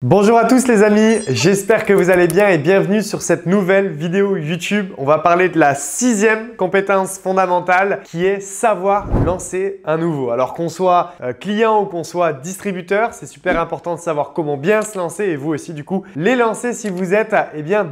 Bonjour à tous les amis, j'espère que vous allez bien et bienvenue sur cette nouvelle vidéo YouTube. On va parler de la 6e compétence fondamentale qui est savoir lancer un nouveau. Alors qu'on soit client ou qu'on soit distributeur, c'est super important de savoir comment bien se lancer et vous aussi du coup les lancer si vous êtes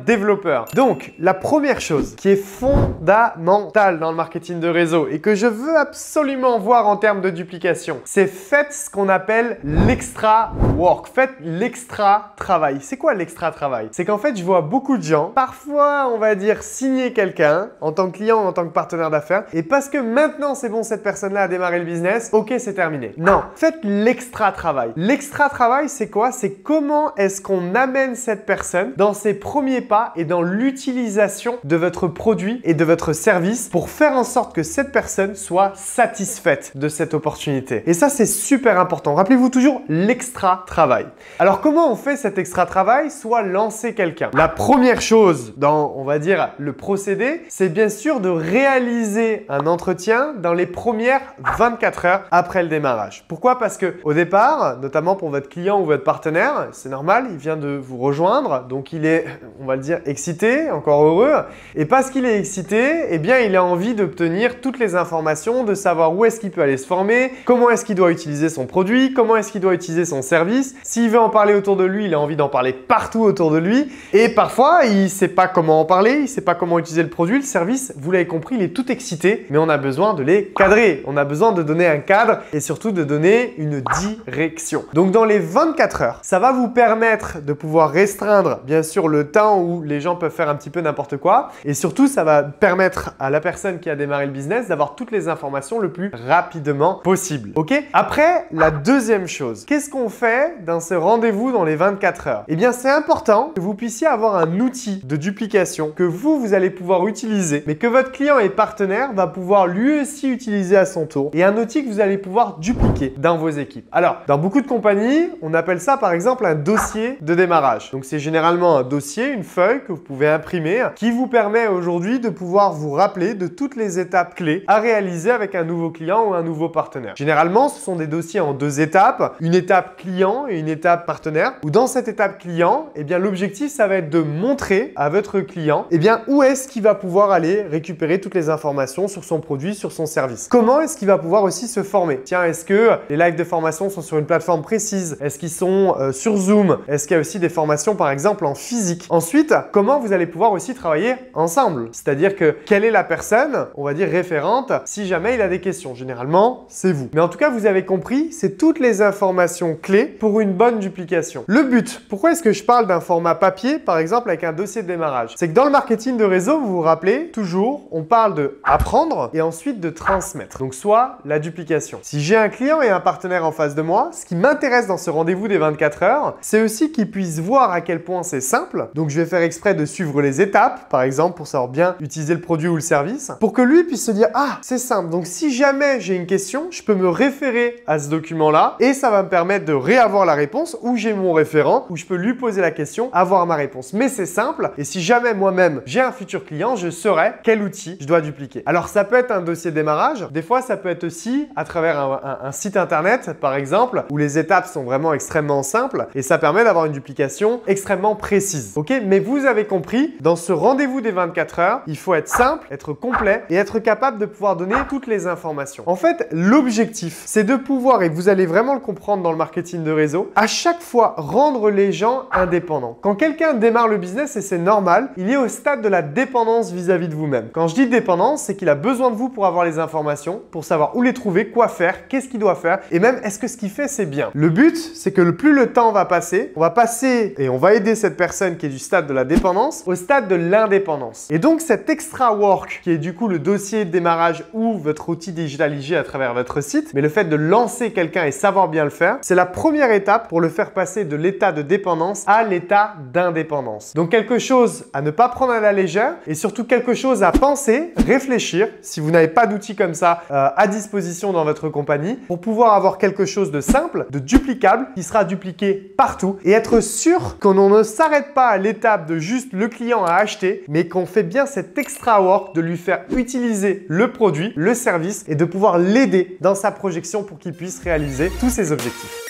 développeur. Donc la première chose qui est fondamentale dans le marketing de réseau et que je veux absolument voir en termes de duplication, c'est faites ce qu'on appelle l'extra work, faites l'extra travail. C'est quoi l'extra travail? C'est qu'en fait, je vois beaucoup de gens, parfois, on va dire, signer quelqu'un en tant que client ou en tant que partenaire d'affaires et parce que maintenant, c'est bon, cette personne-là a démarré le business, ok, c'est terminé. Non, faites l'extra travail. L'extra travail, c'est quoi? C'est comment est-ce qu'on amène cette personne dans ses premiers pas et dans l'utilisation de votre produit et de votre service pour faire en sorte que cette personne soit satisfaite de cette opportunité. Et ça, c'est super important. Rappelez-vous toujours l'extra travail. Alors, comment on fait cet extra travail, soit lancer quelqu'un? La première chose dans, on va dire, le procédé, c'est bien sûr de réaliser un entretien dans les premières 24 heures après le démarrage. Pourquoi? Parce que au départ, notamment pour votre client ou votre partenaire, c'est normal, il vient de vous rejoindre, donc il est, on va le dire, excité, encore heureux. Et parce qu'il est excité, eh bien, il a envie d'obtenir toutes les informations, de savoir où est-ce qu'il peut aller se former, comment est-ce qu'il doit utiliser son produit, comment est-ce qu'il doit utiliser son service. S'il veut en parler autour de lui, il a envie d'en parler partout autour de lui. Et parfois, il ne sait pas comment en parler, il ne sait pas comment utiliser le produit, le service. Vous l'avez compris, il est tout excité, mais on a besoin de les cadrer. On a besoin de donner un cadre et surtout de donner une direction. Donc, dans les 24 heures, ça va vous permettre de pouvoir restreindre, bien sûr, le temps où les gens peuvent faire un petit peu n'importe quoi. Et surtout, ça va permettre à la personne qui a démarré le business d'avoir toutes les informations le plus rapidement possible. Ok? Après, la deuxième chose, qu'est-ce qu'on fait dans ce rendez-vous dans les 24 heures? Eh bien, c'est important que vous puissiez avoir un outil de duplication que vous allez pouvoir utiliser, mais que votre client et partenaire va pouvoir lui aussi utiliser à son tour et un outil que vous allez pouvoir dupliquer dans vos équipes. Alors, dans beaucoup de compagnies, on appelle ça par exemple un dossier de démarrage. Donc, c'est généralement un dossier, une feuille que vous pouvez imprimer qui vous permet aujourd'hui de pouvoir vous rappeler de toutes les étapes clés à réaliser avec un nouveau client ou un nouveau partenaire. Généralement, ce sont des dossiers en 2 étapes, une étape client et une étape partenaire, où dans cette étape client, eh bien, l'objectif, ça va être de montrer à votre client eh bien, où est-ce qu'il va pouvoir aller récupérer toutes les informations sur son produit, sur son service. Comment est-ce qu'il va pouvoir aussi se former? Tiens, est-ce que les lives de formation sont sur une plateforme précise? Est-ce qu'ils sont sur Zoom? Est-ce qu'il y a aussi des formations, par exemple, en physique? Ensuite, comment vous allez pouvoir aussi travailler ensemble? C'est-à-dire que quelle est la personne, on va dire, référente si jamais il a des questions? Généralement, c'est vous. Mais en tout cas, vous avez compris, c'est toutes les informations clés pour une bonne duplication. Le but, pourquoi est-ce que je parle d'un format papier, par exemple, avec un dossier de démarrage? C'est que dans le marketing de réseau, vous vous rappelez, toujours, on parle de apprendre et ensuite de transmettre. Donc, soit la duplication. Si j'ai un client et un partenaire en face de moi, ce qui m'intéresse dans ce rendez-vous des 24 heures, c'est aussi qu'ils puissent voir à quel point c'est simple. Donc, je vais faire exprès de suivre les étapes, par exemple, pour savoir bien utiliser le produit ou le service, pour que lui puisse se dire « Ah, c'est simple. Donc, si jamais j'ai une question, je peux me référer à ce document-là et ça va me permettre de réavoir la réponse ou j'ai mon référent où je peux lui poser la question, avoir ma réponse. Mais c'est simple et si jamais moi-même j'ai un futur client, je saurai quel outil je dois dupliquer. Alors ça peut être un dossier de démarrage, des fois ça peut être aussi à travers un site internet par exemple où les étapes sont vraiment extrêmement simples et ça permet d'avoir une duplication extrêmement précise. Ok? Mais vous avez compris, dans ce rendez-vous des 24 heures, il faut être simple, être complet et être capable de pouvoir donner toutes les informations. En fait, l'objectif, c'est de pouvoir, et vous allez vraiment le comprendre dans le marketing de réseau, à chaque fois rendre les gens indépendants. Quand quelqu'un démarre le business, et c'est normal, il est au stade de la dépendance vis-à-vis de vous-même. Quand je dis dépendance, c'est qu'il a besoin de vous pour avoir les informations, pour savoir où les trouver, quoi faire, qu'est-ce qu'il doit faire, et même est-ce que ce qu'il fait, c'est bien. Le but, c'est que plus le temps va passer, on va passer et on va aider cette personne qui est du stade de la dépendance au stade de l'indépendance. Et donc, cet extra work, qui est du coup le dossier de démarrage ou votre outil Digital IG à travers votre site, mais le fait de lancer quelqu'un et savoir bien le faire, c'est la première étape pour le faire passer de l'état de dépendance à l'état d'indépendance. Donc quelque chose à ne pas prendre à la légère et surtout quelque chose à penser, réfléchir, si vous n'avez pas d'outils comme ça à disposition dans votre compagnie, pour pouvoir avoir quelque chose de simple, de duplicable, qui sera dupliqué partout et être sûr qu'on ne s'arrête pas à l'étape de juste le client à acheter, mais qu'on fait bien cet extra work de lui faire utiliser le produit, le service et de pouvoir l'aider dans sa projection pour qu'il puisse réaliser tous ses objectifs.